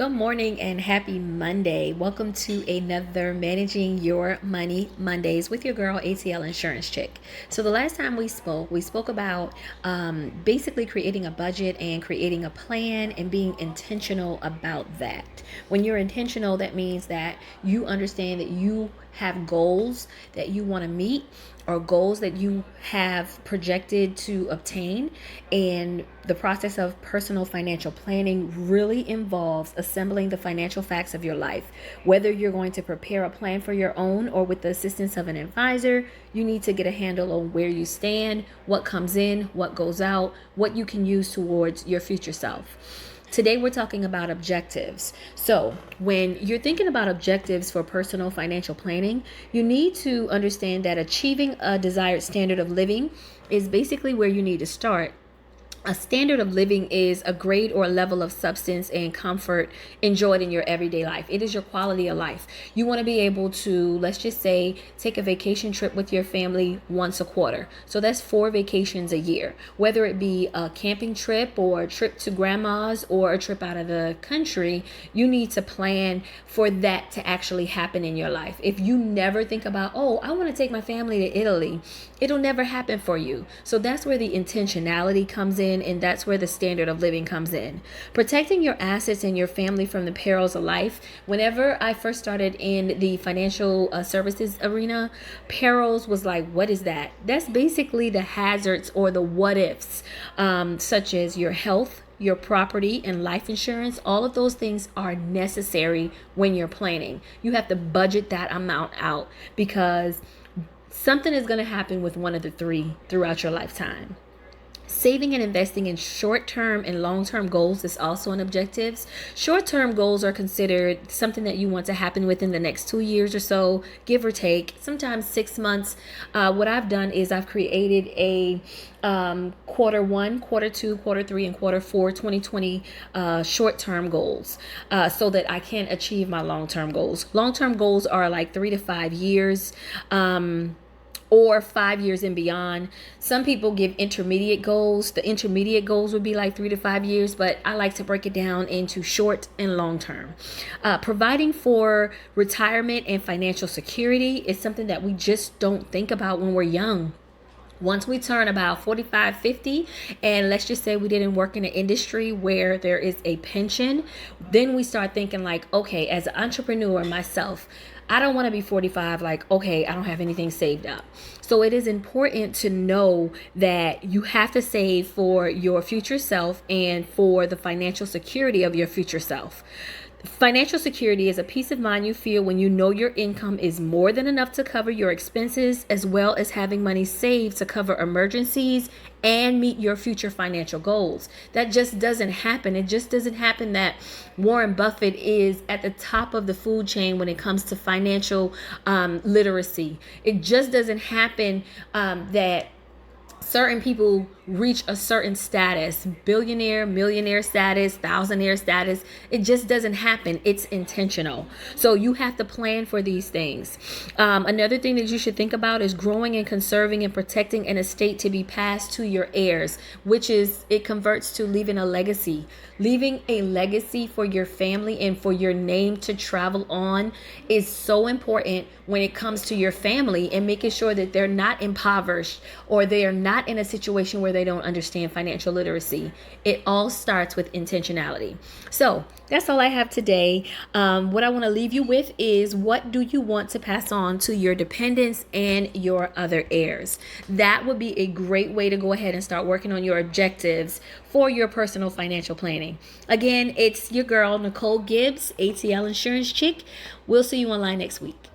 Good morning and happy Monday. Welcome to another Managing Your Money Mondays with your girl, ATL Insurance Chick. So the last time we spoke about basically creating a budget and creating a plan and being intentional about that. When you're intentional, that means that you understand that you have goals that you want to meet or goals that you have projected to obtain. And the process of personal financial planning really involves assembling the financial facts of your life. Whether you're going to prepare a plan for your own or with the assistance of an advisor, you need to get a handle on where you stand, what comes in, what goes out, what you can use towards your future self. Today, we're talking about objectives. So when you're thinking about objectives for personal financial planning, you need to understand that achieving a desired standard of living is basically where you need to start. A standard of living is a grade or level of substance and comfort enjoyed in your everyday life. It is your quality of life. You want to be able to, let's just say, take a vacation trip with your family once a quarter. So that's 4 vacations a year. Whether it be a camping trip or a trip to grandma's or a trip out of the country, you need to plan for that to actually happen in your life. If you never think about, oh, I want to take my family to Italy, it'll never happen for you. So that's where the intentionality comes in. And that's where the standard of living comes in. Protecting your assets and your family from the perils of life. Whenever I first started in the financial services arena, perils was like, what is that? That's basically the hazards or the what ifs, such as your health, your property, and life insurance. All of those things are necessary when you're planning. You have to budget that amount out because something is going to happen with one of the 3 throughout your lifetime. Saving and investing in short-term and long-term goals is also an objective. Short-term goals are considered something that you want to happen within the next 2 years or so, give or take, sometimes 6 months. What I've done is I've created a quarter 1, quarter 2, quarter 3, and quarter 4 2020 short-term goals so that I can achieve my long-term goals. Long-term goals are like 3 to 5 years. Or 5 years and beyond. Some people give intermediate goals. The intermediate goals would be like 3 to 5 years, but I like to break it down into short and long term. Providing for retirement and financial security is something that we just don't think about when we're young. Once we turn about 45, 50, and let's just say we didn't work in an industry where there is a pension, then we start thinking like, okay, as an entrepreneur myself, I don't want to be 45 like, okay, I don't have anything saved up. So it is important to know that you have to save for your future self and for the financial security of your future self. Financial security is a peace of mind you feel when you know your income is more than enough to cover your expenses, as well as having money saved to cover emergencies and meet your future financial goals. That just doesn't happen. It just doesn't happen that Warren Buffett is at the top of the food chain when it comes to financial literacy. It just doesn't happen that certain people reach a certain status, billionaire, millionaire status, thousandaire status. It just doesn't happen. It's intentional. So you have to plan for these things. Another thing that you should think about is growing and conserving and protecting an estate to be passed to your heirs, which is, it converts to leaving a legacy. Leaving a legacy for your family and for your name to travel on is so important when it comes to your family and making sure that they're not impoverished or they are not in a situation where they don't understand financial literacy. It all starts with intentionality. So that's all I have today. What I want to leave you with is, what do you want to pass on to your dependents and your other heirs? That would be a great way to go ahead and start working on your objectives for your personal financial planning. Again, it's your girl, Nicole Gibbs, ATL Insurance Chick. We'll see you online next week.